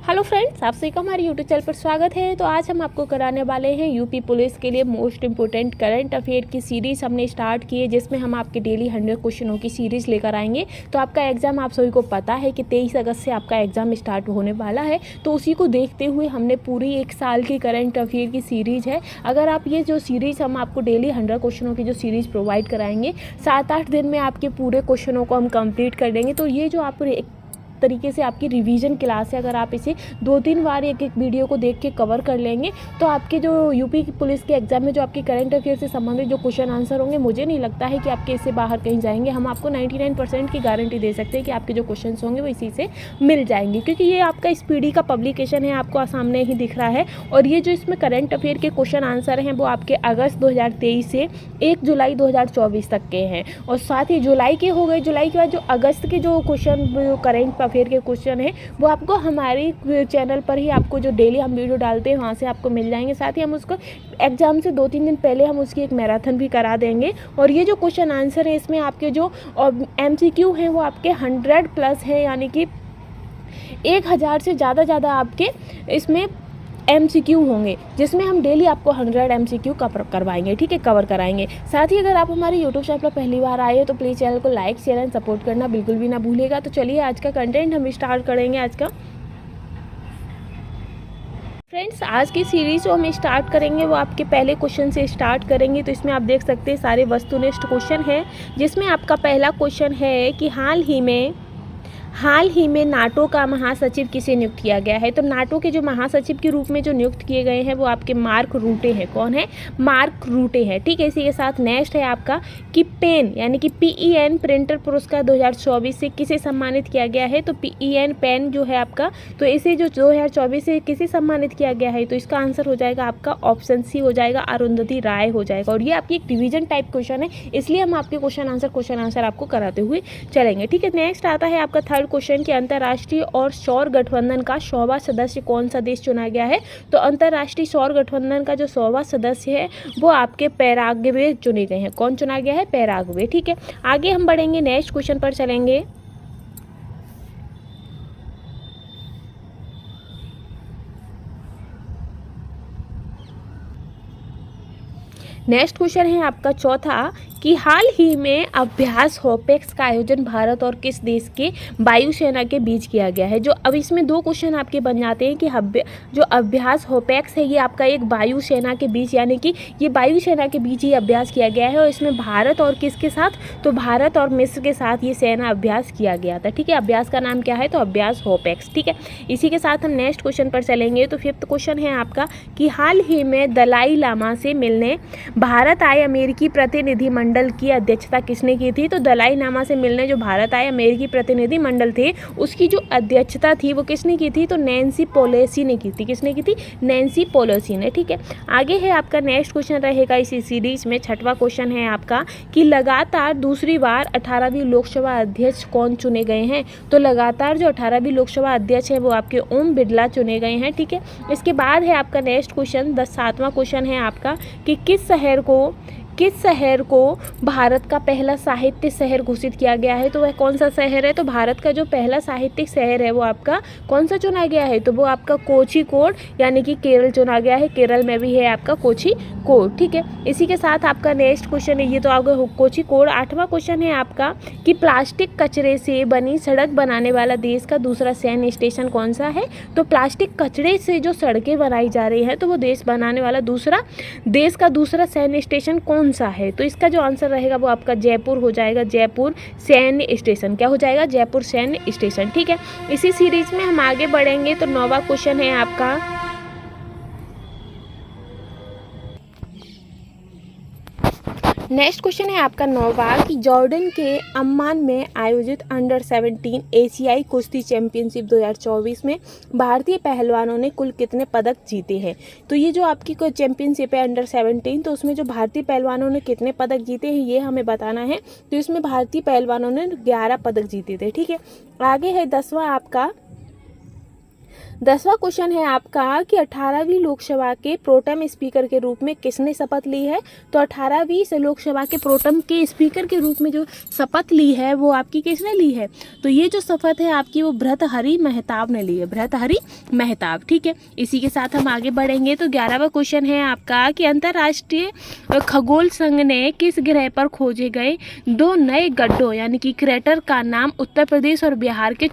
Hello friends, आप सभी का हमारे यूट्यूब चैनल पर स्वागत है। तो आज हम आपको कराने वाले हैं यूपी पुलिस के लिए मोस्ट इम्पोर्टेंट करंट अफेयर की सीरीज़ हमने स्टार्ट की है, जिसमें हम आपके डेली 100 क्वेश्चनों की सीरीज़ लेकर आएंगे। तो आपका एग्ज़ाम आप सभी को पता है कि 23 अगस्त से आपका एग्ज़ाम स्टार्ट होने वाला है। तो उसी को देखते हुए हमने पूरी 1 साल की करंट अफेयर की सीरीज़ है। अगर आप ये जो सीरीज़ हम आपको डेली 100 क्वेश्चनों की जो सीरीज़ प्रोवाइड कराएंगे, 7-8 दिन में आपके पूरे क्वेश्चनों को हम कंप्लीट कर देंगे। तो ये जो आप तरीके से आपकी रिवीजन क्लास है, अगर आप इसे 2-3 बार एक वीडियो को देख के कवर कर लेंगे तो आपके जो यूपी पुलिस के एग्जाम में जो आपके करंट अफेयर से संबंधित जो क्वेश्चन आंसर होंगे, मुझे नहीं लगता है कि आपके इससे बाहर कहीं जाएंगे। हम आपको 99% की गारंटी दे सकते हैं कि आपके जो क्वेश्चन होंगे वो इसी से मिल जाएंगे, क्योंकि ये आपका स्पीडी का पब्लिकेशन है, आपको सामने ही दिख रहा है। और ये जो इसमें करंट अफेयर के क्वेश्चन आंसर हैं वो आपके अगस्त 2023 से 1 जुलाई 2024 तक के हैं। और साथ ही जुलाई के हो गए, जुलाई के बाद जो अगस्त के जो क्वेश्चन करंट अफेयर के क्वेश्चन है वो आपको हमारे चैनल पर ही, आपको जो डेली हम वीडियो डालते हैं वहाँ से आपको मिल जाएंगे। साथ ही हम उसको एग्जाम से 2-3 दिन पहले हम उसकी एक मैराथन भी करा देंगे। और ये जो क्वेश्चन आंसर है इसमें आपके जो MCQ हैं वो आपके 100+ हैं, यानी कि 1000 से ज़्यादा आपके इसमें MCQ होंगे, जिसमें हम डेली आपको 100 MCQ करवाएंगे, ठीक है, कवर कराएंगे। साथ ही अगर आप हमारे यूट्यूब चैनल पर पहली बार आए हो तो प्लीज़ चैनल को लाइक शेयर एंड सपोर्ट करना बिल्कुल भी ना भूलिएगा। तो चलिए आज का कंटेंट हम स्टार्ट करेंगे। आज का फ्रेंड्स, आज की सीरीज़ जो हम स्टार्ट करेंगे वो आपके पहले क्वेश्चन से स्टार्ट करेंगे। तो इसमें आप देख सकते हैं सारे वस्तुनिष्ठ क्वेश्चन हैं, जिसमें आपका पहला क्वेश्चन है कि हाल ही में नाटो का महासचिव किसे नियुक्त किया गया है। तो नाटो के जो महासचिव के रूप में जो नियुक्त किए गए हैं वो आपके मार्क रूटे हैं। कौन है? मार्क रूटे हैं, ठीक है। इसी के साथ नेक्स्ट है आपका कि पेन यानी कि PEN प्रिंटर पुरस्कार 2024 से किसे सम्मानित किया गया है। तो PEN पेन जो है आपका, तो इसे जो 2024 से किसे सम्मानित किया गया है, तो इसका आंसर हो जाएगा आपका ऑप्शन सी हो जाएगा, अरुंधति राय हो जाएगा। और ये आपकी एक डिवीजन टाइप क्वेश्चन है, इसलिए हम आपके क्वेश्चन आंसर आपको कराते हुए चलेंगे, ठीक है। नेक्स्ट आता है आपका थर्ड क्वेश्चन कि अंतर्राष्ट्रीय और सौर गठबंधन का 100वां सदस्य कौन सा देश चुना गया है। तो अंतर्राष्ट्रीय सौर गठबंधन का जो 100वां सदस्य है वो आपके पैराग्वे चुने गए हैं। कौन चुना गया है? पैराग्वे, ठीक है। आगे हम बढ़ेंगे, नेक्स्ट क्वेश्चन पर चलेंगे। नेक्स्ट क्वेश्चन है आपका चौथा कि हाल ही में अभ्यास होपेक्स का आयोजन भारत और किस देश के वायुसेना के बीच किया गया है। जो अब इसमें 2 क्वेश्चन आपके बन जाते हैं कि जो अभ्यास होपेक्स है ये आपका एक वायुसेना के बीच, यानी कि ये वायुसेना के बीच ही अभ्यास किया गया है। और इसमें भारत और किसके साथ? तो भारत और मिस्र के साथ ये सेना अभ्यास किया गया था, ठीक है। अभ्यास का नाम क्या है? तो अभ्यास होपेक्स, ठीक है। इसी के साथ हम नेक्स्ट क्वेश्चन पर चलेंगे। तो 5th क्वेश्चन है आपका कि हाल ही में दलाई लामा से मिलने भारत आए अमेरिकी प्रतिनिधिमंडल की अध्यक्षता किसने की थी। तो दलाई लामा से मिलने जो भारत आए अमेरिकी प्रतिनिधि मंडल थे उसकी जो अध्यक्षता थी वो किसने की थी। तो नैन्सी पेलोसी ने की थी। किसने की थी? नैन्सी पेलोसी ने, ठीक है। आगे है आपका नेक्स्ट क्वेश्चन रहेगा इसी सीरीज में, 6वां क्वेश्चन है आपका कि लगातार दूसरी बार 18वीं लोकसभा अध्यक्ष कौन चुने गए हैं। तो लगातार जो 18वीं लोकसभा अध्यक्ष है वो आपके ओम बिरला चुने गए हैं, ठीक है। इसके बाद है आपका नेक्स्ट क्वेश्चन 7वां क्वेश्चन है आपका कि किस शहर को भारत का पहला साहित्य शहर घोषित किया गया है। तो वह कौन सा शहर है? तो भारत का जो पहला साहित्यिक शहर है वो आपका कौन सा चुना गया है। तो वो आपका कोझिकोड यानी कि केरल चुना गया है। केरल में भी है आपका कोझिकोड, ठीक है। इसी के साथ आपका नेक्स्ट क्वेश्चन है, ये तो आपका कोझिकोड। 8वां क्वेश्चन है आपका कि प्लास्टिक कचरे से बनी सड़क बनाने वाला देश का दूसरा सैन्य स्टेशन कौन सा है। तो प्लास्टिक कचरे से जो सड़कें बनाई जा रही हैं तो वो देश बनाने वाला देश का दूसरा सैन्य स्टेशन कौन सा है। तो इसका जो आंसर रहेगा वो आपका जयपुर हो जाएगा, जयपुर सैन्य स्टेशन। क्या हो जाएगा? जयपुर सैन्य स्टेशन, ठीक है। इसी सीरीज में हम आगे बढ़ेंगे। तो 9वां क्वेश्चन है आपका नेक्स्ट क्वेश्चन है आपका 9वां कि जॉर्डन के अम्मान में आयोजित अंडर 17 एशियाई कुश्ती चैंपियनशिप 2024 में भारतीय पहलवानों ने कुल कितने पदक जीते हैं। तो ये जो आपकी कोई चैंपियनशिप है अंडर 17, तो उसमें जो भारतीय पहलवानों ने कितने पदक जीते हैं ये हमें बताना है। तो इसमें भारतीय पहलवानों ने 11 पदक जीते थे, ठीक है। आगे है 10वां क्वेश्चन है आपका कि 18वीं लोकसभा के प्रोटेम स्पीकर के रूप में किसने शपथ ली है। तो 18वीं लोकसभा के प्रोटेम के स्पीकर के रूप में जो शपथ ली है वो आपकी किसने ली है। तो ये जो शपथ है आपकी वो भर्तृहरि मेहताब ने ली है, भर्तृहरि मेहताब। ठीक है, इसी के साथ हम आगे बढ़ेंगे। तो 11वां क्वेश्चन है आपका कि अंतर्राष्ट्रीय खगोल संघ ने किस ग्रह पर खोजे गए 2 नए गड्ढों यानी कि क्रेटर का नाम उत्तर प्रदेश और बिहार के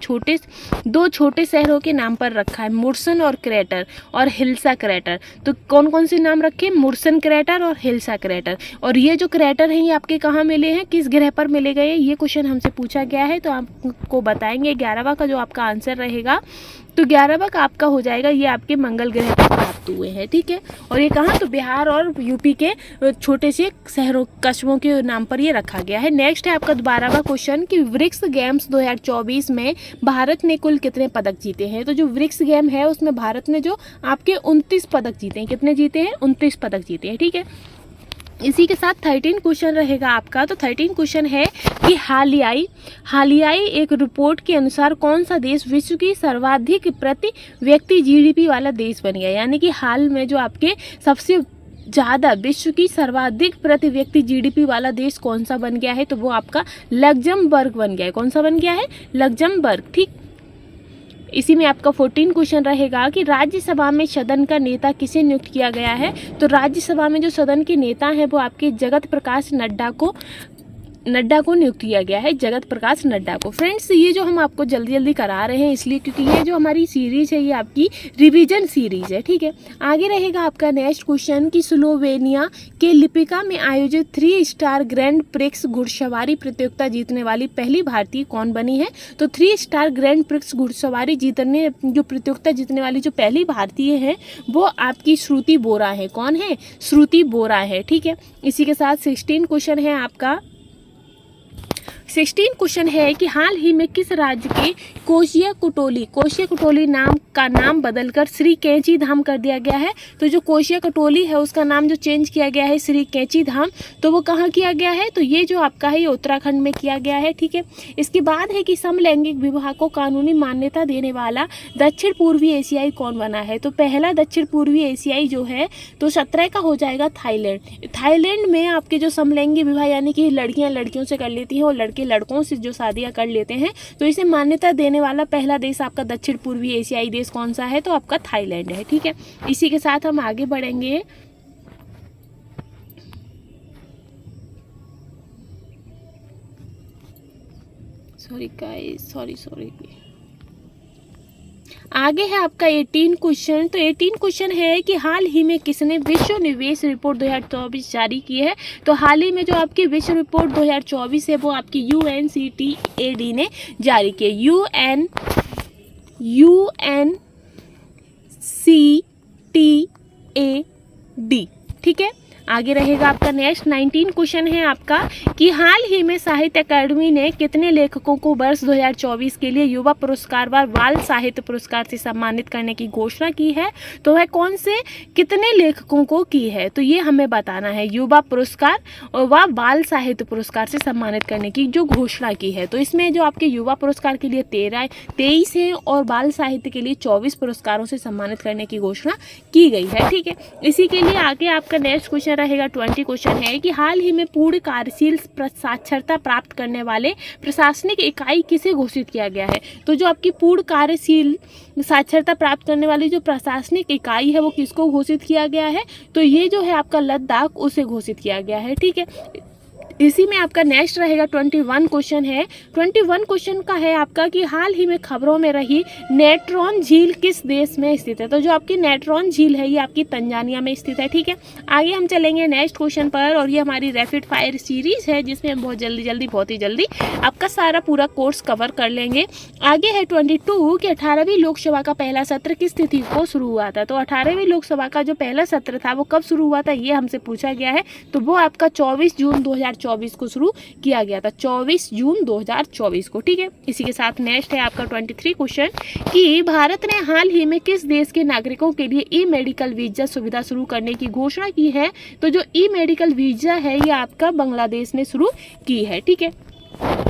दो छोटे शहरों के नाम पर रखा है, मुर्सन और क्रेटर और हिल्सा क्रेटर। तो कौन कौन से नाम रखे, मुर्सन क्रेटर और हिल्सा क्रेटर। और ये जो क्रेटर हैं ये आपके कहाँ मिले हैं, किस ग्रह पर मिले गए, ये क्वेश्चन हमसे पूछा गया है। तो आपको बताएंगे 11वां का जो आपका आंसर रहेगा। तो 11वां का आपका हो जाएगा, ये आपके मंगल ग्रह पर प्राप्त हुए हैं। ठीक है, और ये कहाँ, तो बिहार और यूपी के छोटे से शहरों कस्बों के नाम पर ये रखा गया है। नेक्स्ट है आपका 12वां क्वेश्चन कि ब्रिक्स गेम्स 2024 में भारत ने कुल कितने पदक जीते हैं। तो जो ब्रिक्स गेम है उसमें भारत ने जो आपके 29 पदक जीते हैं। कितने जीते हैं, 29 पदक जीते हैं। ठीक है, इसी के साथ 13 क्वेश्चन रहेगा आपका। तो 13 क्वेश्चन है कि हालियाई एक रिपोर्ट के अनुसार कौन सा देश विश्व की सर्वाधिक प्रति व्यक्ति जीडीपी वाला देश बन गया। यानी कि हाल में जो आपके सबसे ज़्यादा विश्व की सर्वाधिक प्रति व्यक्ति जीडीपी वाला देश कौन सा बन गया है। तो वो आपका लग्जमबर्ग बन गया है। कौन सा बन गया है, लग्जमबर्ग। ठीक, इसी में आपका 14 क्वेश्चन रहेगा कि राज्यसभा में सदन का नेता किसे नियुक्त किया गया है। तो राज्यसभा में जो सदन के नेता हैं वो आपके जगत प्रकाश नड्डा को नियुक्त किया गया है, जगत प्रकाश नड्डा को। फ्रेंड्स, ये जो हम आपको जल्दी जल्दी करा रहे हैं इसलिए क्योंकि ये जो हमारी सीरीज है ये आपकी रिवीजन सीरीज है। ठीक है, आगे रहेगा आपका नेक्स्ट क्वेश्चन कि स्लोवेनिया के लिपिका में आयोजित 3 स्टार ग्रैंड प्रिक्स घुड़सवारी प्रतियोगिता जीतने वाली पहली भारतीय कौन बनी है। तो 3 स्टार ग्रैंड प्रिक्स घुड़सवारी जो प्रतियोगिता जीतने वाली जो पहली भारतीय है वो आपकी श्रुति बोरा है। कौन है, श्रुति बोरा है। ठीक है, इसी के साथ 16 क्वेश्चन है आपका। 16 क्वेश्चन है कि हाल ही में किस राज्य के कोशिया कुटोली नाम का नाम बदलकर श्री कैंची धाम कर दिया गया है। तो जो कोशिया कुटोली है उसका नाम जो चेंज किया गया है श्री कैंची धाम, तो वो कहाँ किया गया है, तो ये जो आपका है ये उत्तराखंड में किया गया है। ठीक है, इसके बाद है कि समलैंगिक विवाह को कानूनी मान्यता देने वाला दक्षिण पूर्वी एशियाई कौन बना है। तो पहला दक्षिण पूर्वी एशियाई जो है तो 17 का हो जाएगा थाईलैंड। थाईलैंड में आपके जो समलैंगिक विवाह यानी कि लड़कियां लड़कियों से कर लेती हैं और लड़के लड़कों से जो शादियां कर लेते हैं, तो इसे मान्यता देने वाला पहला देश आपका दक्षिण पूर्वी एशियाई देश कौन सा है, तो आपका थाईलैंड है। ठीक है, इसी के साथ हम आगे बढ़ेंगे। सॉरी आगे है आपका 18 क्वेश्चन। तो 18 क्वेश्चन है कि हाल ही में किसने विश्व निवेश रिपोर्ट 2024 जारी की है। तो हाल ही में जो आपकी विश्व रिपोर्ट 2024 है वो आपकी UNCTAD ने जारी की है। UNCTAD। ठीक है, आगे रहेगा आपका नेक्स्ट 19 क्वेश्चन है आपका कि हाल ही में साहित्य अकादमी ने कितने लेखकों को वर्ष 2024 के लिए युवा पुरस्कार व बाल साहित्य पुरस्कार से सम्मानित करने की घोषणा की है। तो वह कौन से कितने लेखकों को की है, तो ये हमें बताना है। युवा पुरस्कार व बाल साहित्य पुरस्कार से सम्मानित करने की जो घोषणा की है, तो इसमें जो आपके युवा पुरस्कार के लिए 23 है और बाल साहित्य के लिए 24 पुरस्कारों से सम्मानित करने की घोषणा की गई है। ठीक है, इसी के लिए आगे आपका नेक्स्ट क्वेश्चन रहेगा 20 क्वेश्चन है कि हाल ही में पूर्ण कार्यशील साक्षरता प्राप्त करने वाले प्रशासनिक इकाई किसे घोषित किया गया है। तो जो आपकी पूर्ण कार्यशील साक्षरता प्राप्त करने वाली जो प्रशासनिक इकाई है वो किसको घोषित किया गया है, तो ये जो है आपका लद्दाख, उसे घोषित किया गया है। ठीक है, इसी में आपका नेक्स्ट रहेगा 21 क्वेश्चन है। 21 क्वेश्चन का है आपका कि हाल ही में खबरों में रही नेट्रॉन झील किस देश में स्थित है। तो जो आपकी नेट्रॉन झील है ये आपकी तंजानिया में स्थित है। ठीक है, आगे हम चलेंगे नेक्स्ट क्वेश्चन पर और ये हमारी रैपिड फायर सीरीज है जिसमें हम बहुत ही जल्दी आपका सारा पूरा कोर्स कवर कर लेंगे। आगे है 22 कि 18वीं लोकसभा का पहला सत्र किस तिथि को शुरू हुआ था। तो 18वीं लोकसभा का जो पहला सत्र था वो कब शुरू हुआ था, ये हमसे पूछा गया है। तो वो आपका 24 जून 2024 को शुरू किया गया था, 24 जून 2024 को। ठीक है, इसी के साथ नेक्स्ट है आपका 23 क्वेश्चन कि भारत ने हाल ही में किस देश के नागरिकों के लिए ई मेडिकल वीजा सुविधा शुरू करने की घोषणा की है। तो जो ई मेडिकल वीजा है ये आपका बांग्लादेश ने शुरू की है। ठीक है,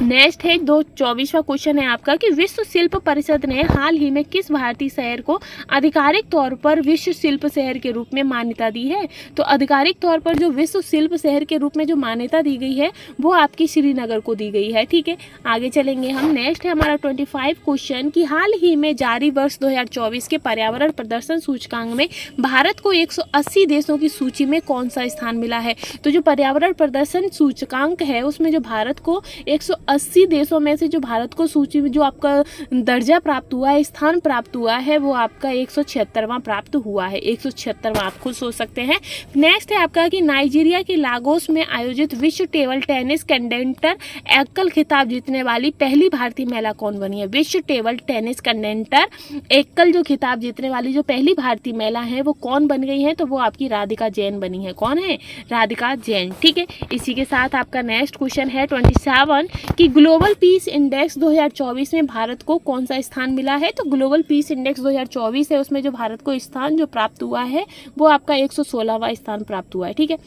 नेक्स्ट है 24वां क्वेश्चन है आपका कि विश्व शिल्प परिषद ने हाल ही में किस भारतीय शहर को आधिकारिक तौर पर विश्व शिल्प शहर के रूप में मान्यता दी है। तो आधिकारिक तौर पर जो विश्व शिल्प शहर के रूप में जो मान्यता दी गई है वो आपकी श्रीनगर को दी गई है। ठीक है, आगे चलेंगे हम। नेक्स्ट है हमारा 25 क्वेश्चन कि हाल ही में जारी वर्ष 2024 के पर्यावरण प्रदर्शन सूचकांक में भारत को 180 देशों की सूची में कौन सा स्थान मिला है। तो जो पर्यावरण प्रदर्शन सूचकांक है उसमें जो भारत को 180 देशों में से जो भारत को सूची में जो आपका दर्जा प्राप्त हुआ है, स्थान प्राप्त हुआ है, वो आपका 176वां प्राप्त हुआ है। 176वां आप खुद सोच सकते हैं। नेक्स्ट है आपका कि नाइजीरिया के लागोस में आयोजित विश्व टेबल टेनिस कंटेंटर एकल खिताब जीतने वाली पहली भारतीय महिला कौन बनी है। विश्व टेबल टेनिस कंटेंटर एकल जो खिताब जीतने वाली जो पहली भारतीय महिला है वो कौन बन गई है। तो वो आपकी राधिका जैन बनी है। कौन है? राधिका जैन। ठीक है, इसी के साथ आपका नेक्स्ट क्वेश्चन है 27 कि ग्लोबल पीस इंडेक्स 2024 में भारत को कौन सा स्थान मिला है। तो ग्लोबल पीस इंडेक्स 2024 है उसमें जो भारत को स्थान जो प्राप्त हुआ है वो आपका 116वां स्थान प्राप्त हुआ है। ठीक है,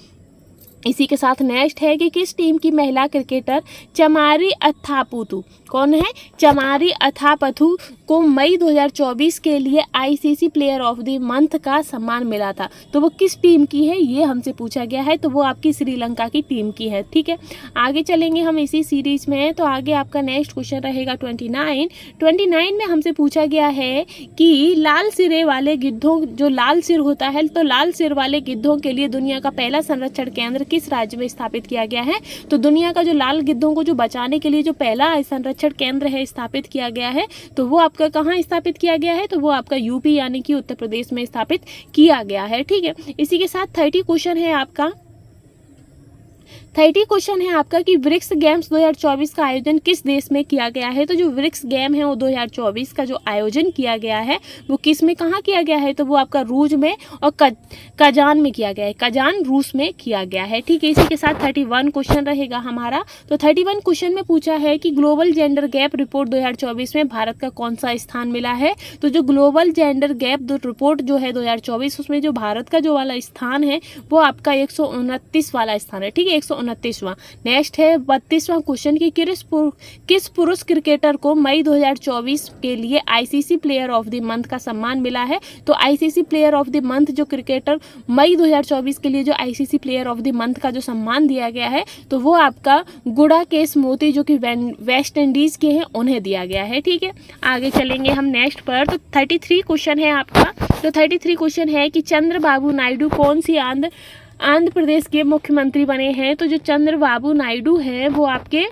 इसी के साथ नेक्स्ट है कि किस टीम की महिला क्रिकेटर चमारी अथापुतु, कौन है? चमारी अथापथु को मई 2024 के लिए ICC player of the month का सम्मान मिला था। तो वो किस टीम की है ये हमसे पूछा गया है। तो वो आपकी श्रीलंका की टीम की है। ठीक है, आगे चलेंगे हम इसी सीरीज में। तो आगे आपका नेक्स्ट क्वेश्चन रहेगा 29 में हमसे पूछा गया है कि लाल सिरे वाले गिद्धों, जो लाल सिर होता है, तो लाल सिर वाले गिद्धों के लिए दुनिया का पहला संरक्षण केंद्र किस राज्य में स्थापित किया गया है। तो दुनिया का जो लाल गिद्धों को जो बचाने के लिए जो पहला संरक्षण केंद्र है स्थापित किया गया है तो वो आपका कहाँ स्थापित किया गया है। तो वो आपका यूपी यानी कि उत्तर प्रदेश में स्थापित किया गया है। ठीक है, इसी के साथ 30 क्वेश्चन है आपका 30 क्वेश्चन है आपका कि ब्रिक्स गेम्स 2024 का आयोजन किस देश में किया गया है। तो जो ब्रिक्स गेम है वो 2024 का जो आयोजन किया गया है वो किस में कहाँ किया गया है। तो वो आपका रूस में और कजान में किया गया है। कजान रूस में किया गया है। ठीक है, इसी के साथ 31 क्वेश्चन रहेगा हमारा। तो 31 क्वेश्चन में पूछा है कि ग्लोबल जेंडर गैप रिपोर्ट 2024 में भारत का कौन सा स्थान मिला है। तो जो ग्लोबल जेंडर गैप रिपोर्ट जो है 2024 उसमें जो भारत का जो वाला स्थान है वो आपका 129 वाला स्थान है। ठीक है, 129वां। नेक्स्ट है 32वां क्वेश्चन कि किस पुरुष क्रिकेटर को मई 2024 के लिए ICC player of the month का सम्मान मिला है। तो ICC player of the month जो क्रिकेटर मई 2024 के लिए जो ICC player of the month का जो सम्मान दिया गया है तो वो आपका गुड़ाकेश मोती जो कि वेस्ट इंडीज के हैं उन्हें दिया गया है। ठीक है, आगे चलेंगे हम नेक्स्ट पर। तो 33 क्वेश्चन है आपका। तो 33 क्वेश्चन है कि चंद्रबाबू नायडू कौन सी आंध्र प्रदेश के मुख्यमंत्री बने हैं। तो जो चंद्रबाबू नायडू हैं वो आपके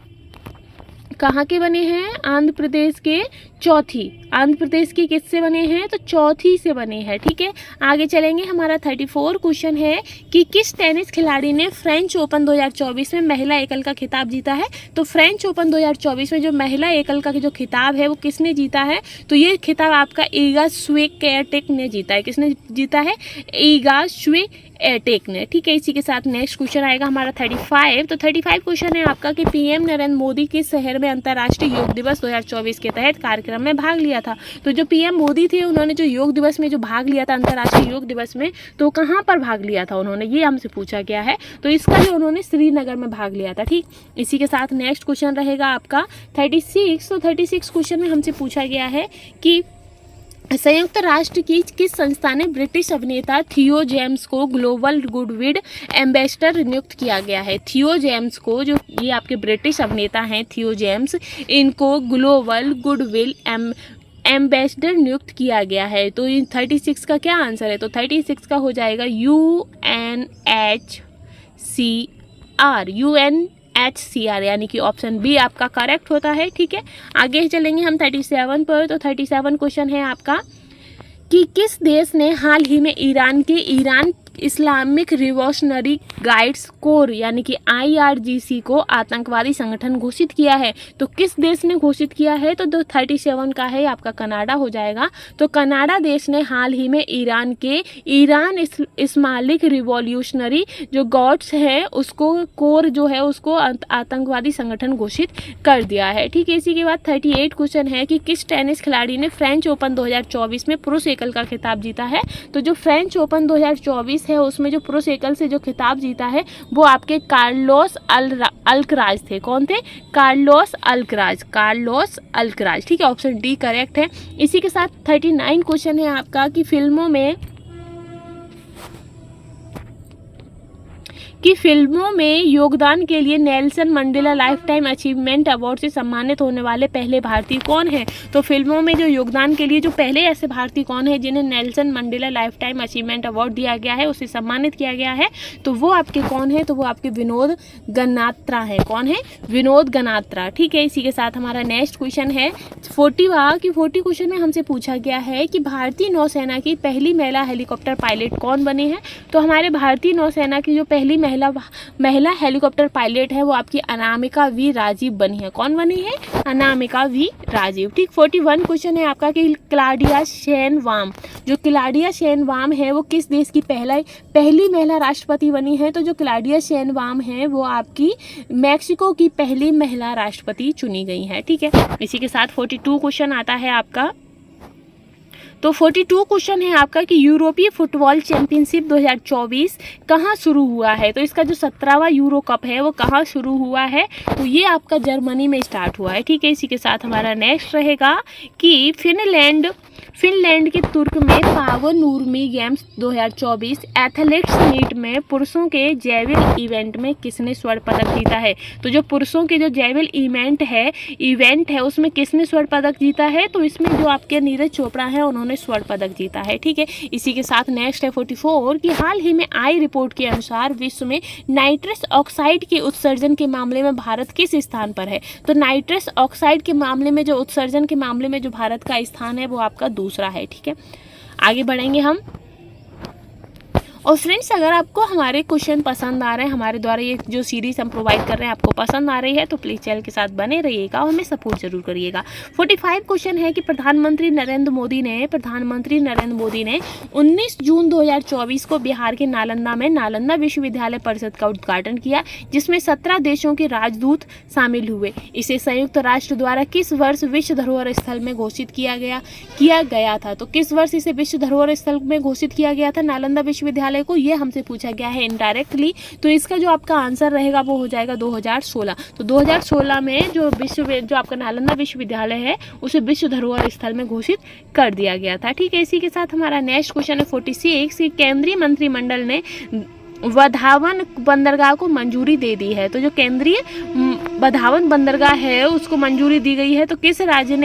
कहाँ के बने हैं? आंध्र प्रदेश के चौथी। आंध्र प्रदेश के किससे बने हैं? तो चौथी से बने हैं। ठीक है, आगे चलेंगे। हमारा 34 क्वेश्चन है कि किस टेनिस खिलाड़ी ने फ्रेंच ओपन 2024 में महिला एकल का खिताब जीता है। तो फ्रेंच ओपन 2024 में जो महिला एकल का जो खिताब है वो किसने जीता है। तो ये खिताब आपका ईगा स्विएटेक ने जीता है। किसने जीता है? ईगा स्विएटेक ने। ठीक है, इसी के साथ नेक्स्ट क्वेश्चन आएगा हमारा 35। तो 35 क्वेश्चन है आपका कि पीएम नरेंद्र मोदी किस शहर में अंतर्राष्ट्रीय योग दिवस 2024 के तहत कार्यक्रम में भाग लिया था। तो जो पीएम मोदी थे उन्होंने जो योग दिवस में जो भाग लिया था अंतर्राष्ट्रीय योग दिवस में, तो कहाँ पर भाग लिया था उन्होंने, ये हमसे पूछा गया है। तो इसका जो उन्होंने श्रीनगर में भाग लिया था। ठीक, इसी के साथ नेक्स्ट क्वेश्चन रहेगा आपका 36। तो 36 क्वेश्चन में हमसे पूछा गया है कि संयुक्त राष्ट्र की किस संस्था ने ब्रिटिश अभिनेता थियो जेम्स को ग्लोबल गुडविल एम्बेसडर नियुक्त किया गया है। थियो जेम्स को, जो ये आपके ब्रिटिश अभिनेता हैं थियो जेम्स, इनको ग्लोबल गुडविल एम्बेसडर नियुक्त किया गया है। तो इन 36 का क्या आंसर है? तो 36 का हो जाएगा UNHCR यानी कि ऑप्शन बी आपका करेक्ट होता है। ठीक है, आगे चलेंगे हम 37 पर। तो 37 क्वेश्चन है आपका कि किस देश ने हाल ही में Iran Islamic revolutionary guides core यानी कि IRGC को आतंकवादी संगठन घोषित किया है। तो किस देश ने घोषित किया है? तो 37 का है आपका कनाडा हो जाएगा। तो कनाडा देश ने हाल ही में ईरान इस्लामिक रिवॉल्यूशनरी जो गाइड्स है उसको कोर जो है उसको आतंकवादी संगठन घोषित कर दिया है। ठीक है, इसी के बाद 38 क्वेश्चन है कि किस टेनिस खिलाड़ी ने फ्रेंच ओपन 2024 में पुरुष एकल का खिताब जीता है। तो जो फ्रेंच ओपन 2024 है उसमें जो पुरुष एकल से जो खिताब जीता है वो आपके कार्लोस अल्कराज थे। कौन थे? Carlos Alcaraz, Carlos Alcaraz. ठीक है, ऑप्शन डी करेक्ट है। इसी के साथ 39 क्वेश्चन है आपका कि फिल्मों में योगदान के लिए Nelson Mandela life time achievement award से सम्मानित होने वाले पहले भारतीय कौन है? तो फिल्मों में जो योगदान के लिए जो पहले ऐसे भारतीय कौन है जिन्हें Nelson Mandela life time achievement award दिया गया है, उसे सम्मानित किया गया है, तो वो आपके कौन है? तो वो आपके विनोद गनात्रा है। कौन है? विनोद गनात्रा। ठीक है, इसी के साथ हमारा नेक्स्ट क्वेश्चन है 40 क्वेश्चन में हमसे पूछा गया है कि भारतीय नौसेना की पहली महिला हेलीकॉप्टर पायलट कौन बनी है? तो हमारे भारतीय नौसेना की जो पहली महिला हेलीकॉप्टर पायलट है वो आपकी अनामिका वी राजीव बनी है। कौन बनी है? अनामिका वी राजीव। ठीक, 41 क्वेश्चन है आपका कि क्लाउडिया शेनवाम, जो क्लाउडिया शेनवाम है वो किस देश की पहली महिला राष्ट्रपति बनी है? तो जो क्लाउडिया शेनवाम है वो आपकी मैक्सिको की पहली महिला राष्ट्रपति चुनी गई है। ठीक है, इसी के साथ 42 क्वेश्चन आता है आपका। तो 42 क्वेश्चन है आपका कि यूरोपीय फुटबॉल चैंपियनशिप 2024 कहाँ शुरू हुआ है? तो इसका जो 17वां यूरो कप है वो कहाँ शुरू हुआ है? तो ये आपका जर्मनी में स्टार्ट हुआ है। ठीक है, इसी के साथ हमारा नेक्स्ट रहेगा कि फिनलैंड के तुर्क में पावन नूर्मी गेम्स 2024 एथलेटिक्स मीट में पुरुषों के जैवलिन इवेंट में किसने स्वर्ण पदक जीता है? तो जो पुरुषों के जो जैवलिन इवेंट है उसमें किसने स्वर्ण पदक जीता है? तो इसमें जो आपके नीरज चोपड़ा है उन्होंने स्वर्ण पदक जीता है। ठीक है, इसी के साथ नेक्स्ट है 44 कि हाल ही में आई रिपोर्ट के अनुसार विश्व में नाइट्रस ऑक्साइड के उत्सर्जन के मामले में भारत किस स्थान पर है? तो नाइट्रस ऑक्साइड के मामले में जो उत्सर्जन के मामले में जो भारत का स्थान है वो आपका दूसरा है। ठीक है, आगे बढ़ेंगे हम। और फ्रेंड्स, अगर आपको हमारे क्वेश्चन पसंद आ रहे हैं, हमारे द्वारा ये जो सीरीज हम प्रोवाइड कर रहे हैं आपको पसंद आ रही है, तो प्लीज़ चैनल के साथ बने रहिएगा और हमें सपोर्ट जरूर करिएगा। 45 क्वेश्चन है कि प्रधानमंत्री नरेंद्र मोदी ने 19 जून 2024 को बिहार के नालंदा में नालंदा विश्वविद्यालय परिषद का उद्घाटन किया, जिसमें 17 देशों के राजदूत शामिल हुए। इसे संयुक्त राष्ट्र द्वारा किस वर्ष विश्व धरोहर स्थल में घोषित किया गया था? तो किस वर्ष इसे विश्व धरोहर स्थल में घोषित किया गया था नालंदा विश्वविद्यालय को? ये हमसे पूछा गया है इनडायरेक्टली। तो इसका जो आपका आंसर रहेगा वो हो जाएगा 2016। तो 2016 में जो आपका नालंदा विश्वविद्यालय है उसे विश्व धरोहर स्थल में घोषित कर दिया गया था। ठीक है, इसी के साथ हमारा नेक्स्ट क्वेश्चन है 46 कि केंद्रीय मंत्रिमंडल ने वधावन बंदरगाह को मंजूरी दे दी है। तो जो केंद्रीय वधावन बंदरगाह है उसको मंजूरी दी गई है, तो किस राज्य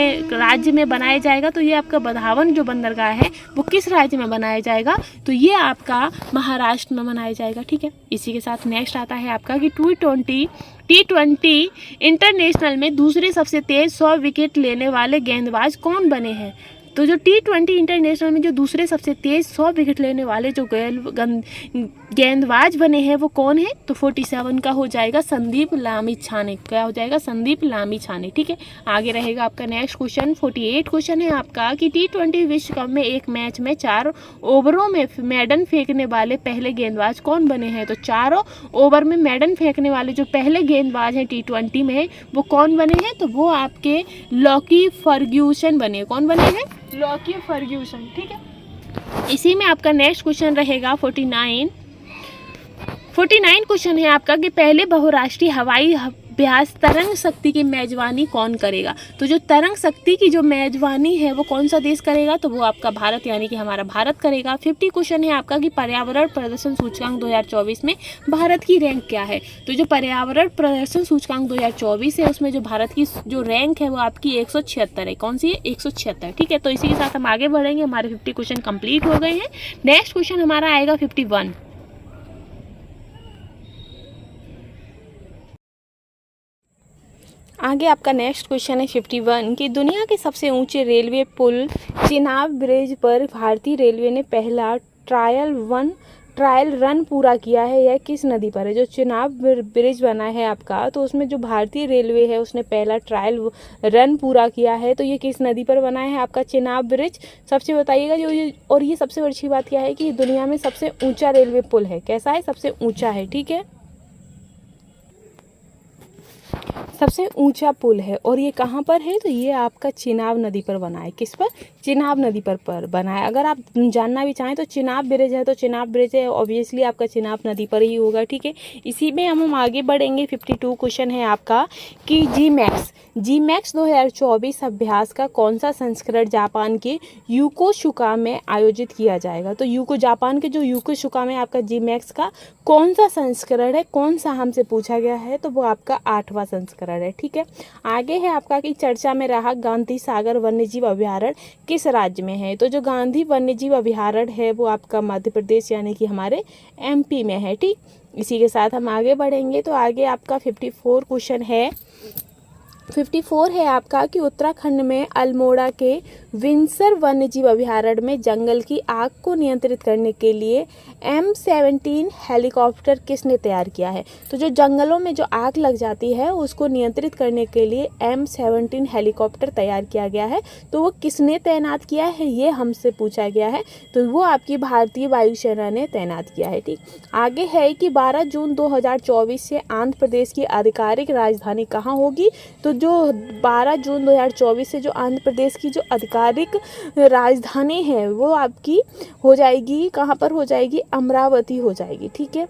में बनाया जाएगा? तो ये आपका वधावन जो बंदरगाह है वो किस राज्य में बनाया जाएगा? तो ये आपका महाराष्ट्र में बनाया जाएगा। ठीक है, इसी के साथ नेक्स्ट आता है आपका कि T20 इंटरनेशनल में दूसरे सबसे तेज 100 विकेट लेने वाले गेंदबाज कौन बने हैं? तो जो T20 इंटरनेशनल में जो दूसरे सबसे तेज 100 विकेट लेने वाले जो गेंदबाज बने हैं वो कौन है? तो 47 का हो जाएगा संदीप लामिछाने। क्या हो जाएगा? संदीप लामिछाने। ठीक है, आगे रहेगा आपका नेक्स्ट क्वेश्चन 48 क्वेश्चन है आपका कि T20 विश्व कप में एक मैच में 4 ओवरों में मैडन फेंकने वाले पहले गेंदबाज कौन बने हैं? तो 4 ओवर में मैडन फेंकने वाले जो पहले गेंदबाज हैं T20 में वो कौन बने हैं? तो वो आपके लॉकी फर्ग्यूसन बने। कौन बने हैं? Lockie Ferguson. ठीक है, इसी में आपका नेक्स्ट क्वेश्चन रहेगा 49 क्वेश्चन है आपका कि पहले बहुराष्ट्रीय हवाई अभ्यास तरंग शक्ति की मेजबानी कौन करेगा? तो जो तरंग शक्ति की जो मेजबानी है वो कौन सा देश करेगा? तो वो आपका भारत यानी कि हमारा भारत करेगा। 50 क्वेश्चन है आपका कि पर्यावरण प्रदर्शन सूचकांक 2024 में भारत की रैंक क्या है? तो जो पर्यावरण प्रदर्शन सूचकांक 2024 है उसमें जो भारत की जो रैंक है वो आपकी 176 है। कौन सी है? 176। ठीक है, तो इसी के साथ हम आगे बढ़ेंगे। हमारे 50 क्वेश्चन कंप्लीट हो गए हैं। नेक्स्ट क्वेश्चन हमारा आएगा 51। आगे आपका नेक्स्ट क्वेश्चन है 51 कि दुनिया के सबसे ऊंचे रेलवे पुल चेनाब ब्रिज पर भारतीय रेलवे ने पहला ट्रायल रन पूरा किया है। यह किस नदी पर है? जो चेनाब ब्रिज बना है आपका तो उसमें जो भारतीय रेलवे है उसने पहला ट्रायल रन पूरा किया है, तो ये किस नदी पर बना है आपका चेनाब ब्रिज? सबसे बताइएगा और ये सबसे अच्छी बात क्या है कि दुनिया में सबसे ऊंचा रेलवे पुल है। कैसा है? सबसे ऊंचा है। ठीक है, सबसे ऊंचा पुल है और ये कहाँ पर है, तो ये आपका चिनाब नदी पर बना है। किस पर? चिनाब नदी पर बना है। अगर आप जानना भी चाहें तो चिनाब ब्रिज है, तो चिनाब ब्रिज है ऑब्वियसली आपका चिनाब नदी पर ही होगा, ठीक है। इसी में हम आगे बढ़ेंगे। 52 क्वेश्चन है आपका कि जी मैक्स 2024 अभ्यास का कौन सा संस्करण जापान के योकोसुका में आयोजित किया जाएगा। तो जापान के जो योकोसुका में आपका जी मैक्स का कौन सा संस्करण है, कौन सा हमसे पूछा गया है, तो वो आपका 8वां संस्करण है, ठीक है। आगे है आपका कि चर्चा में रहा गांधी सागर वन्यजीव अभयारण्य किस राज्य में है। तो जो गांधी वन्यजीव अभयारण्य है वो आपका मध्य प्रदेश यानी कि हमारे MP में है, ठीक। इसी के साथ हम आगे बढ़ेंगे। तो आगे आपका 54 क्वेश्चन है। 54 है आपका कि उत्तराखंड में अल्मोड़ा के विंसर वन्यजीव अभयारण्य में जंगल की आग को नियंत्रित करने के लिए M17 हेलीकॉप्टर किसने तैयार किया है। तो जो जंगलों में जो आग लग जाती है उसको नियंत्रित करने के लिए M17 हेलीकॉप्टर तैयार किया गया है। तो वो किसने तैनात किया है, ये हमसे पूछा गया है। तो वो आपकी भारतीय वायुसेना ने तैनात किया है, ठीक। आगे है कि 12 जून 2024 से आंध्र प्रदेश की आधिकारिक राजधानी कहाँ होगी। तो जो 12 जून 2024 से जो आंध्र प्रदेश की जो आधिकारिक राजधानी है वो आपकी हो जाएगी, कहाँ पर हो जाएगी, अमरावती हो जाएगी, ठीक है।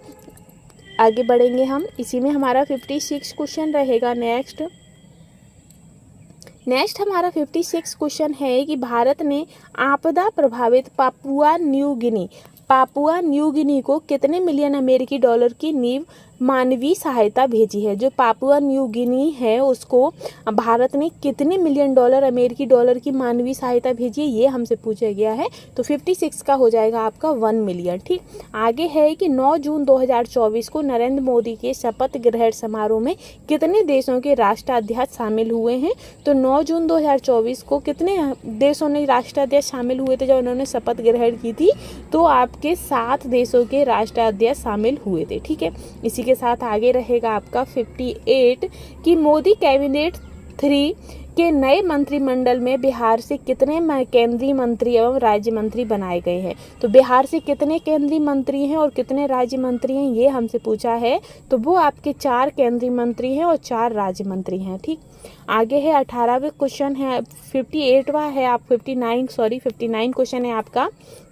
आगे बढ़ेंगे हम। इसी में हमारा 56 क्वेश्चन रहेगा। नेक्स्ट हमारा 56 क्वेश्चन है कि भारत ने आपदा प्रभावित पापुआ न्यू गिनी को कितने मिलियन अमेरिकी डॉलर की मानवीय सहायता भेजी है। जो पापुआ न्यू गिनी है उसको भारत ने कितने मिलियन डॉलर अमेरिकी डॉलर की मानवीय सहायता भेजी है, ये हमसे पूछा गया है। तो 56 का हो जाएगा आपका 1 मिलियन, ठीक। आगे है कि 9 जून 2024 को नरेंद्र मोदी के शपथ ग्रहण समारोह में कितने देशों के राष्ट्राध्यक्ष शामिल हुए हैं। तो 9 जून 2024 को कितने देशों ने राष्ट्राध्यक्ष शामिल हुए थे जब उन्होंने शपथ ग्रहण की थी। तो आपके 7 देशों के राष्ट्राध्यक्ष शामिल हुए थे, ठीक है। इसी के साथ आगे रहेगा आपका 58 कि मोदी कैबिनेट 3 के नए मंत्रिमंडल में बिहार से कितने केंद्रीय मंत्री एवं राज्य मंत्री बनाए गए हैं। तो बिहार से कितने केंद्रीय मंत्री हैं और कितने राज्य मंत्री हैं, ये हमसे पूछा है। तो वो आपके 4 केंद्रीय मंत्री हैं और 4 राज्य मंत्री हैं, ठीक। आगे है 18वां क्वेश्चन है। 58वां है आप 59 क्वेश्चन है आपका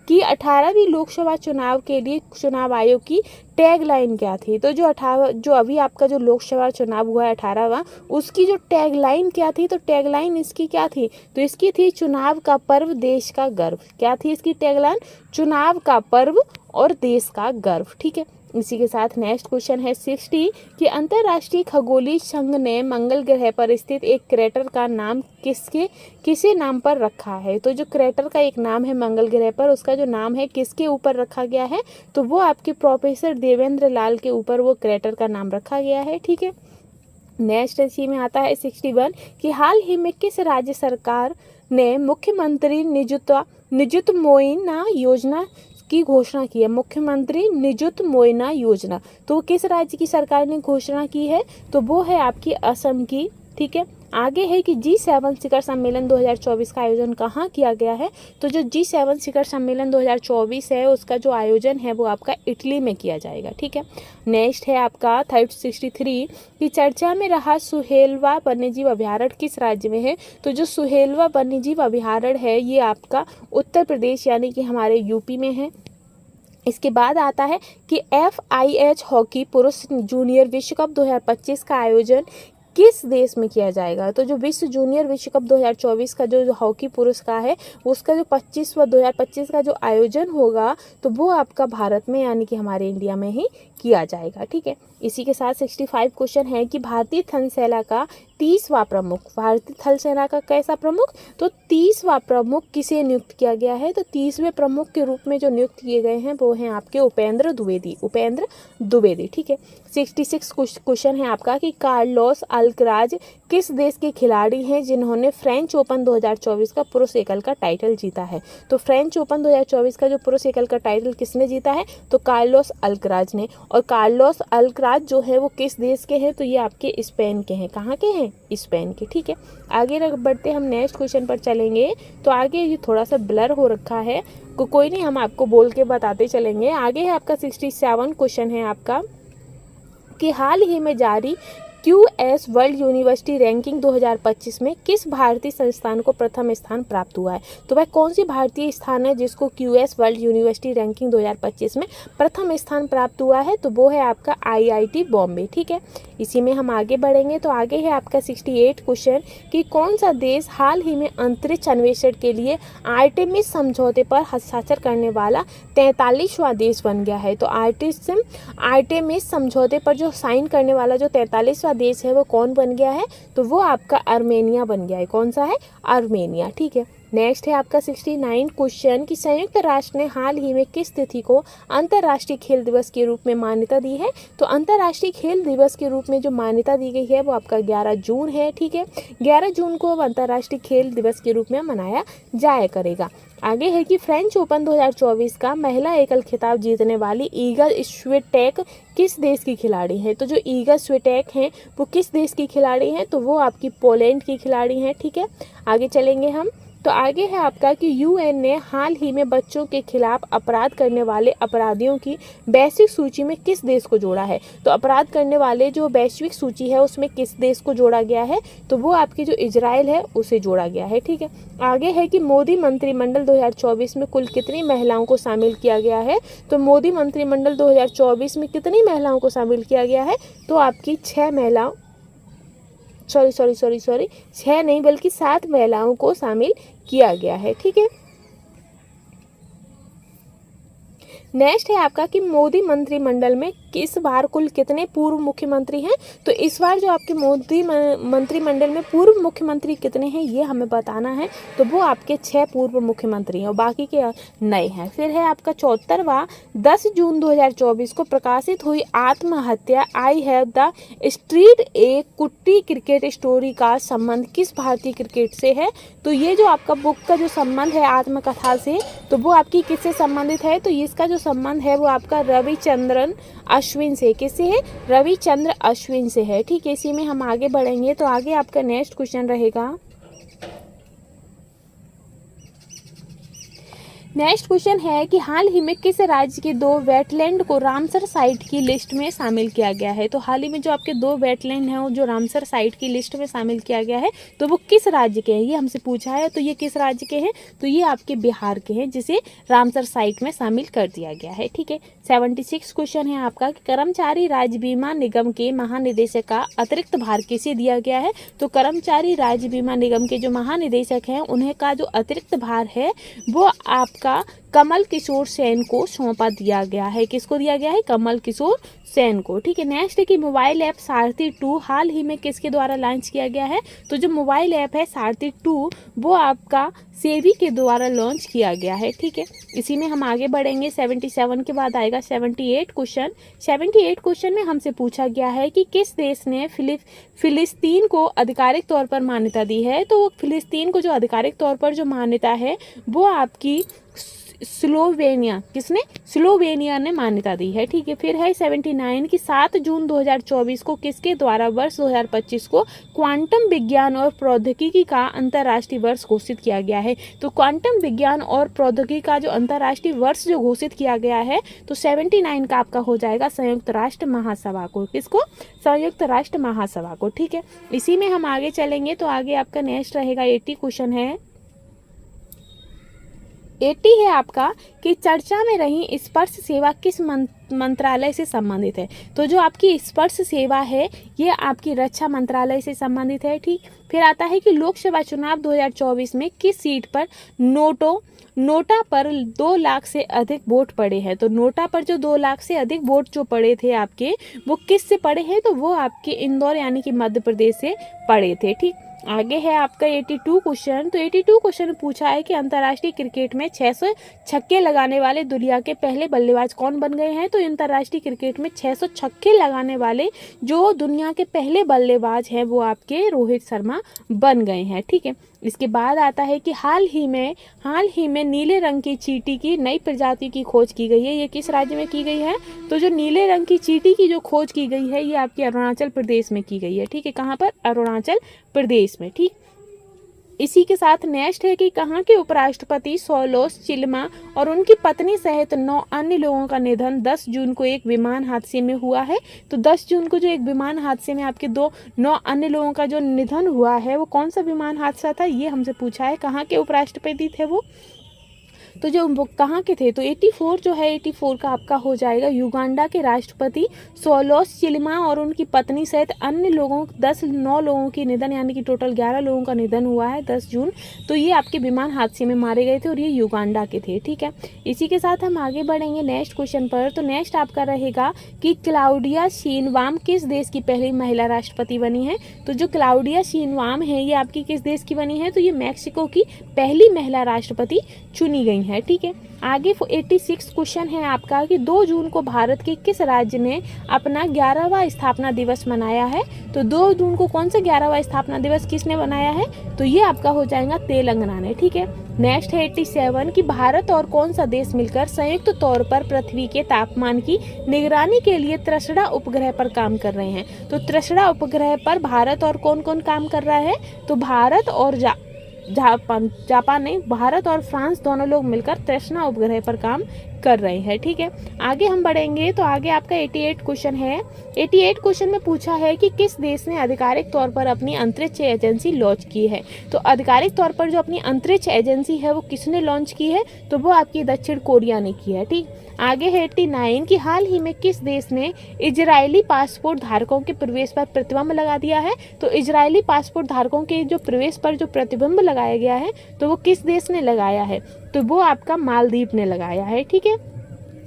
कि 18वीं लोकसभा चुनाव के लिए चुनाव आयोग की टैगलाइन क्या थी। तो जो अभी आपका जो लोकसभा चुनाव हुआ है 18वां, उसकी जो टैगलाइन क्या थी। तो टैगलाइन इसकी क्या थी, तो इसकी थी चुनाव का पर्व देश का गर्व। क्या थी इसकी टैगलाइन, चुनाव का पर्व और देश का गर्व, ठीक है। इसी के साथ नेक्स्ट क्वेश्चन है 60 कि अंतर्राष्ट्रीय खगोलीय संघ ने मंगल ग्रह पर स्थित एक क्रेटर का नाम किसे नाम पर रखा है। तो जो क्रेटर का एक नाम है मंगल ग्रह पर, उसका जो नाम है किसके ऊपर रखा गया है। तो वो आपके प्रोफेसर देवेंद्र लाल के ऊपर वो क्रेटर का नाम रखा गया है, ठीक है। नेक्स्ट इसी में आता है 61 कि हाल ही में किस राज्य सरकार ने मुख्यमंत्री निजुत मोइना योजना की घोषणा की है। मुख्यमंत्री निजुत मोइना योजना, तो किस राज्य की सरकार ने घोषणा की है। तो वो है आपकी असम की, ठीक है। आगे है कि G7 शिखर सम्मेलन 2024 का आयोजन कहाँ किया गया है। तो जो G7 शिखर सम्मेलन 2024 है उसका जो आयोजन है वो आपका इटली में किया जाएगा, ठीक है। नेक्स्ट है आपका 63 कि चर्चा में रहा सुहेलवा वन्यजीव अभयारण्य किस राज्य में है। तो जो सुहेलवा वन्यजीव अभयारण्य है ये आपका उत्तर प्रदेश यानी कि हमारे यूपी में है। इसके बाद आता है कि FIH हॉकी पुरुष जूनियर विश्व कप 2025 का आयोजन किस देश में किया जाएगा। तो जो जूनियर विश्व कप 2024 का जो हॉकी पुरुष का है उसका जो 2025 का जो आयोजन होगा तो वो आपका भारत में यानी कि हमारे इंडिया में ही किया जाएगा, ठीक है। इसी के साथ 65 क्वेश्चन है कि भारतीय थल सेना का 30वां प्रमुख, भारतीय थल सेना का कैसा प्रमुख, तो 30वां प्रमुख किसे नियुक्त किया गया है। तो 30वें प्रमुख के रूप में जो नियुक्त किए गए हैं वो हैं आपके उपेंद्र द्विवेदी, ठीक है। 66 क्वेश्चन है आपका कि कार्लोस अल्कराज किस देश के खिलाड़ी हैं जिन्होंने फ्रेंच ओपन 2024 का पुरुष एकल का टाइटल जीता है। तो फ्रेंच ओपन 2024 का जो पुरुष एकल का टाइटल किसने जीता है, तो कार्लोस अल्कराज ने। और कार्लोस अल्कराज जो है वो किस देश के हैं, तो ये आपके स्पेन के हैं। कहाँ के हैं, स्पेन के, ठीक है। आगे बढ़ते हम नेक्स्ट क्वेश्चन पर चलेंगे। तो आगे ये थोड़ा सा ब्लर हो रखा है, कोई नहीं, हम आपको बोल के बताते चलेंगे। आगे है आपका 67 क्वेश्चन है आपका कि हाल ही में जारी QS वर्ल्ड यूनिवर्सिटी रैंकिंग 2025 में किस भारतीय संस्थान को प्रथम स्थान प्राप्त हुआ है? तो भाई कौन सी भारतीय स्थान है जिसको QS वर्ल्ड यूनिवर्सिटी रैंकिंग 2025 में प्रथम स्थान प्राप्त हुआ है? तो वो है आपका IIT बॉम्बे। ठीक है, इसी में हम आगे बढ़ेंगे। तो आगे है आपका 68 क्वेश्चन कि कौन सा देश हाल ही में अंतरिक्ष अन्वेषण के लिए आर्टेमिस समझौते पर हस्ताक्षर करने वाला 43वां देश बन गया है? तो आर्टेमिस समझौते पर जो साइन करने वाला जो 43वां देश है वो कौन बन गया है? तो वो आपका आर्मेनिया बन गया है। कौन सा है? आर्मेनिया। ठीक है, नेक्स्ट है आपका 69 क्वेश्चन कि संयुक्त राष्ट्र ने हाल ही में किस तिथि को अंतर्राष्ट्रीय खेल दिवस के रूप में मान्यता दी है? तो अंतर्राष्ट्रीय खेल दिवस के रूप में जो मान्यता दी गई है वो आपका 11 जून है। ठीक है, 11 जून को अब अंतर्राष्ट्रीय खेल दिवस के रूप में मनाया जाया करेगा। आगे है कि फ्रेंच ओपन 2024 का महिला एकल खिताब जीतने वाली ईगा स्विटेक किस देश की खिलाड़ी है? तो जो ईगा स्विटेक हैं वो किस देश की खिलाड़ी हैं? तो वो आपकी पोलैंड की खिलाड़ी हैं। ठीक है, आगे चलेंगे हम। तो आगे है आपका कि UN ने हाल ही में बच्चों के खिलाफ अपराध करने वाले अपराधियों की वैश्विक सूची में किस देश को जोड़ा है? तो अपराध करने वाले जो वैश्विक सूची है उसमें किस देश को जोड़ा गया है? तो वो आपकी जो इजराइल है उसे जोड़ा गया है। ठीक है, आगे है कि मोदी मंत्रिमंडल 2024 में कुल कितनी महिलाओं को शामिल किया गया है? तो मोदी मंत्रिमंडल 2024 में कितनी महिलाओं को शामिल किया गया है? तो आपकी 6 महिलाओं सॉरी 6 नहीं बल्कि 7 महिलाओं को शामिल किया गया है। ठीक है, नेक्स्ट है आपका कि मोदी मंत्रिमंडल में इस बार कुल कितने पूर्व मुख्यमंत्री हैं? तो इस बार जो आपके मोदी मंत्रिमंडल में पूर्व मुख्यमंत्री कितने हैं ये हमें बताना है। तो वो आपके 6 पूर्व मुख्यमंत्री हैं और बाकी के नए हैं। फिर है आपका 74वां 10 जून 2024 को प्रकाशित हुई आत्महत्या आई हैव द स्ट्रीट ए कुट्टी क्रिकेट स्टोरी का संबंध किस भारतीय क्रिकेट से है? तो ये जो आपका बुक का जो संबंध है आत्मकथा से तो वो आपकी किससे संबंधित है? तो इसका जो संबंध है वो आपका रविचंद्रन अश्विन से। किससे है? रविचंद्र अश्विन से है। ठीक है, इसी में हम आगे बढ़ेंगे। तो आगे आपका नेक्स्ट क्वेश्चन रहेगा, नेक्स्ट क्वेश्चन है कि हाल ही में किस राज्य के 2 वेटलैंड को रामसर साइट की लिस्ट में शामिल किया गया है? तो हाल ही में जो आपके 2 वेटलैंड हैं वो जो रामसर साइट की लिस्ट में शामिल किया गया है तो वो किस राज्य के हैं ये हमसे पूछा है। तो ये किस राज्य के हैं? तो ये आपके बिहार के हैं जिसे रामसर साइट में शामिल कर दिया गया है। ठीक है, 76 क्वेश्चन है आपका कि कर्मचारी राज्य बीमा निगम के महानिदेशक का अतिरिक्त भार किसे दिया गया है? तो कर्मचारी राज्य बीमा निगम के जो महानिदेशक हैं उन्हें का जो अतिरिक्त भार है वो आपका कमल किशोर सेन को सौंपा दिया गया है। किसको दिया गया है? कमल किशोर सेन को। ठीक है, नेक्स्ट है कि मोबाइल ऐप सारथी 2 हाल ही में किसके द्वारा लॉन्च किया गया है? तो जो मोबाइल ऐप है सारथी 2 वो आपका सेबी के द्वारा लॉन्च किया गया है। ठीक है, इसी में हम आगे बढ़ेंगे। 77 के बाद आएगा 78 क्वेश्चन। 78 क्वेश्चन में हमसे पूछा गया है कि किस देश ने फिलिस्तीन को आधिकारिक तौर पर मान्यता दी है? तो फिलिस्तीन को जो आधिकारिक तौर पर जो मान्यता है वो आपकी स्लोवेनिया, किसने? स्लोवेनिया ने मान्यता दी है। ठीक है, फिर है 79 की 7 जून 2024 को किसके द्वारा वर्ष 2025 को क्वांटम विज्ञान और प्रौद्योगिकी का अंतर्राष्ट्रीय वर्ष घोषित किया गया है? तो क्वांटम विज्ञान और प्रौद्योगिकी का जो अंतर्राष्ट्रीय वर्ष जो घोषित किया गया है तो 79 का आपका हो जाएगा संयुक्त राष्ट्र महासभा को। किसको? संयुक्त राष्ट्र महासभा को। ठीक है, इसी में हम आगे चलेंगे। तो आगे आपका नेक्स्ट रहेगा 80 क्वेश्चन है। 80 है आपका कि चर्चा में रही स्पर्श सेवा किस मंत्रालय से संबंधित है? तो जो आपकी स्पर्श सेवा है ये आपकी रक्षा मंत्रालय से संबंधित है। ठीक, फिर आता है कि लोकसभा चुनाव 2024 में किस सीट पर नोटा पर 2 लाख से अधिक वोट पड़े हैं? तो नोटा पर जो 2 लाख से अधिक वोट जो पड़े थे आपके वो किस से पड़े हैं? तो वो आपके इंदौर यानी कि मध्य प्रदेश से पड़े थे। ठीक, आगे है आपका 82 क्वेश्चन। तो 82 क्वेश्चन पूछा है कि अंतर्राष्ट्रीय क्रिकेट में 600 छक्के लगाने वाले दुनिया के पहले बल्लेबाज कौन बन गए हैं? तो अंतर्राष्ट्रीय क्रिकेट में 600 छक्के लगाने वाले जो दुनिया के पहले बल्लेबाज हैं वो आपके रोहित शर्मा बन गए हैं। ठीक है, इसके बाद आता है कि हाल ही में नीले रंग की चींटी की नई प्रजाति की खोज की गई है। ये किस राज्य में की गई है? तो जो नीले रंग की चींटी की जो खोज की गई है ये आपके अरुणाचल प्रदेश में की गई है। ठीक है, कहाँ पर? अरुणाचल प्रदेश में। ठीक, इसी के साथ नेक्स्ट है कि कहाँ के उपराष्ट्रपति सौलोस चिल्मा और उनकी पत्नी सहित 9 अन्य लोगों का निधन 10 जून को एक विमान हादसे में हुआ है। तो 10 जून को जो एक विमान हादसे में आपके 9 अन्य लोगों का जो निधन हुआ है वो कौन सा विमान हादसा था, ये हमसे पूछा है। कहाँ के उपराष्ट्रपति थे वो, तो जो वो कहाँ के थे, तो 84 जो है 84 का आपका हो जाएगा युगांडा के राष्ट्रपति सौलोस चिल्मा और उनकी पत्नी सहित अन्य लोगों 9 लोगों की निधन, यानी कि टोटल 11 लोगों का निधन हुआ है 10 जून। तो ये आपके विमान हादसे में मारे गए थे और ये युगांडा के थे। ठीक है, इसी के साथ हम आगे बढ़ेंगे नेक्स्ट क्वेश्चन पर। तो नेक्स्ट आपका रहेगा कि क्लाउडिया शीनवाम किस देश की पहली महिला राष्ट्रपति बनी है। तो जो क्लाउडिया शीनवाम है ये आपकी किस देश की बनी है, तो ये मैक्सिको की पहली महिला राष्ट्रपति चुनी गई है। ठीक है, आगे 86 क्वेश्चन है आपका कि 2 जून को भारत के किस राज्य ने अपना 11वां स्थापना दिवस मनाया है। तो 2 जून को कौन सा 11वां स्थापना दिवस किसने मनाया है, तो ये आपका हो जाएगा तेलंगाना ने। ठीक है, नेक्स्ट है 87 कि भारत और कौन सा देश मिलकर संयुक्त तौर पर पृथ्वी के तापमान की निगरानी के लिए त्रिशुरा उपग्रह पर काम कर रहे हैं। तो त्रिशुरा उपग्रह पर भारत और कौन कौन काम कर रहा है, तो भारत और जापान नहीं, भारत और फ्रांस दोनों लोग मिलकर त्रिशुरा उपग्रह पर काम कर रहे हैं। ठीक है, आगे हम बढ़ेंगे तो आगे आपका 88 क्वेश्चन है। 88 क्वेश्चन में पूछा है कि किस देश ने आधिकारिक तौर पर अपनी अंतरिक्ष एजेंसी लॉन्च की है। तो आधिकारिक तौर पर जो अपनी अंतरिक्ष एजेंसी है वो किसने लॉन्च की है, तो वो आपकी दक्षिण कोरिया ने की है। ठीक, आगे है 89 कि हाल ही में किस देश ने इजरायली पासपोर्ट धारकों के प्रवेश पर प्रतिबंध लगा दिया है। तो इजरायली पासपोर्ट धारकों के जो प्रवेश पर जो प्रतिबंध लगाया गया है तो वो किस देश ने लगाया है, तो वो आपका मालदीव ने लगाया है। ठीक है,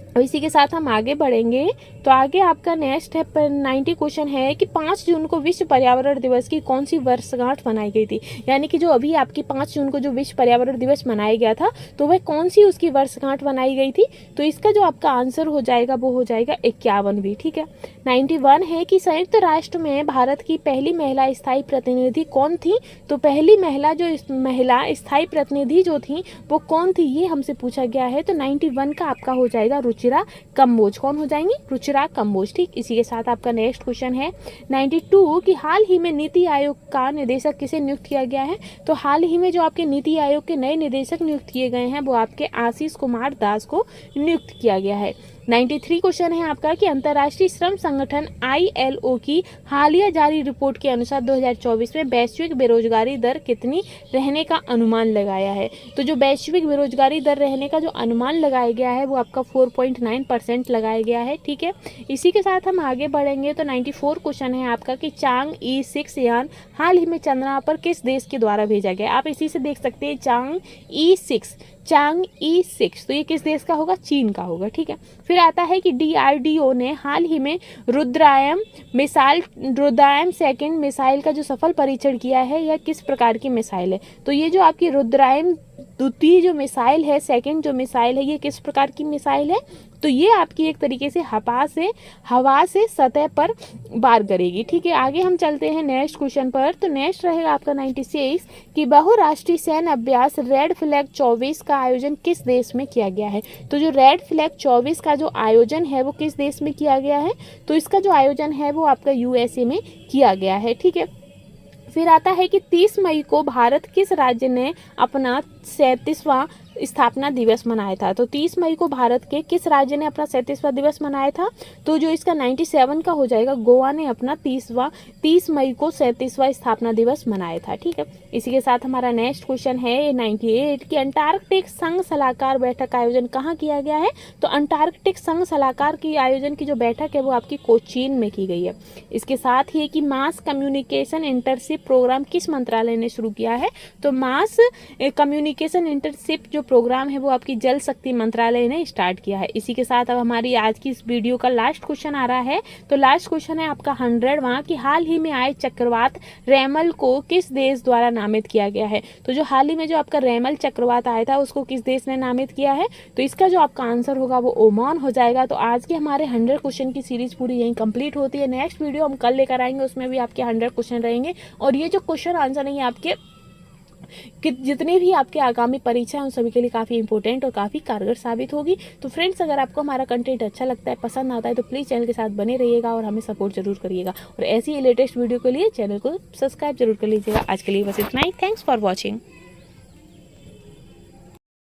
और इसी के साथ हम आगे बढ़ेंगे तो आगे आपका नेक्स्ट है 90 क्वेश्चन है कि 5 जून को विश्व पर्यावरण दिवस की कौन सी वर्षगांठ मनाई गई थी। यानी कि जो अभी आपकी 5 जून को जो विश्व पर्यावरण दिवस मनाया गया था तो वह कौन सी उसकी वर्षगांठ मनाई गई थी। तो इसका जो आपका आंसर हो जाएगा वो हो जाएगा 51वीं। ठीक है, 91 है कि संयुक्त राष्ट्र में भारत की पहली महिला स्थायी प्रतिनिधि कौन थी। तो पहली महिला स्थायी प्रतिनिधि जो थी वो कौन थी, ये हमसे पूछा गया है। तो 91 का आपका हो जाएगा रुचिरा कंबोज। कौन हो जाएंगी, रुचिरा कंबोज। ठीक, इसी के साथ आपका नेक्स्ट क्वेश्चन है 92 कि हाल ही में नीति आयोग का निदेशक किसे नियुक्त किया गया है। तो हाल ही में जो आपके नीति आयोग के नए निदेशक नियुक्त किए गए हैं वो आपके आशीष कुमार दास को नियुक्त किया गया है। 93 क्वेश्चन है आपका कि अंतर्राष्ट्रीय श्रम संगठन ILO की हालिया जारी रिपोर्ट के अनुसार 2024 में वैश्विक बेरोजगारी दर कितनी रहने का अनुमान लगाया है। तो जो वैश्विक बेरोजगारी दर रहने का जो अनुमान लगाया गया है वो आपका 4.9% लगाया गया है। ठीक है, इसी के साथ हम आगे बढ़ेंगे तो 94 क्वेश्चन है आपका कि चांग E6 यान हाल ही में चंद्रमा पर किस देश के द्वारा भेजा गया। आप इसी से देख सकते हैं चांग E6, तो ये किस देश का होगा, चीन का होगा। ठीक है, फिर आता है कि DRDO ने हाल ही में रुद्रायण सेकंड मिसाइल का जो सफल परीक्षण किया है यह किस प्रकार की मिसाइल है। तो ये जो आपकी रुद्रायण द्वितीय जो मिसाइल है, सेकंड जो मिसाइल है, ये किस प्रकार की मिसाइल है, तो ये आपकी एक तरीके से हवा से सतह पर वार करेगी। ठीक है, आगे हम चलते हैं नेक्स्ट क्वेश्चन पर। तो नेक्स्ट रहेगा आपका 96 कि बहुराष्ट्रीय सैन्य अभ्यास रेड फ्लैग 24 का आयोजन किस देश में किया गया है। तो जो रेड फ्लैग 24 का जो आयोजन है वो किस देश में किया गया है, तो इसका जो आयोजन है वो आपका USA में किया गया है। ठीक है, फिर आता है कि 30 मई को भारत किस राज्य ने अपना 37वां स्थापना दिवस मनाया था। तो 30 मई को भारत के किस राज्य ने अपना 37वां दिवस मनाया था, तो जो इसका 97 का हो जाएगा, गोवा ने अपना 30 मई को 37वां स्थापना दिवस मनाया था। ठीक है, इसी के साथ हमारा नेक्स्ट क्वेश्चन है 98 कि अंटार्कटिक संघ सलाहकार बैठक का आयोजन कहाँ किया गया है। तो अंटार्कटिक संघ सलाहकार की आयोजन की जो बैठक है वो आपकी कोचीन में की गई है। इसके साथ ही कि मास कम्युनिकेशन इंटर्नशिप प्रोग्राम किस मंत्रालय ने शुरू किया है। तो मास कम्युनिकेशन इंटर्नशिप जो प्रोग्राम है वो आपकी जल शक्ति मंत्रालय ने स्टार्ट किया है। इसी के साथ अब हमारी आज की इस वीडियो का लास्ट क्वेश्चन आ रहा है। तो लास्ट क्वेश्चन है आपका 100वां कि हाल ही में आए चक्रवात रेमल को किस देश द्वारा नामित किया गया है। तो जो हाल ही में जो आपका रेमल चक्रवात आया था उसको किस देश ने नामित किया है, तो इसका जो आपका आंसर होगा वो ओमान हो जाएगा। तो आज के हमारे 100 क्वेश्चन की सीरीज पूरी यहीं कंप्लीट होती है। नेक्स्ट वीडियो हम कल लेकर आएंगे, उसमें भी आपके 100 क्वेश्चन रहेंगे और ये जो क्वेश्चन आंसर नहीं आपके कि जितने भी आपके आगामी परीक्षा हैं उन सभी के लिए काफ़ी इंपॉर्टेंट और काफ़ी कारगर साबित होगी। तो फ्रेंड्स, अगर आपको हमारा कंटेंट अच्छा लगता है, पसंद आता है, तो प्लीज़ चैनल के साथ बने रहिएगा और हमें सपोर्ट जरूर करिएगा। और ऐसी ही लेटेस्ट वीडियो के लिए चैनल को सब्सक्राइब जरूर कर लीजिएगा। आज के लिए बस इतना ही। Thanks for watching.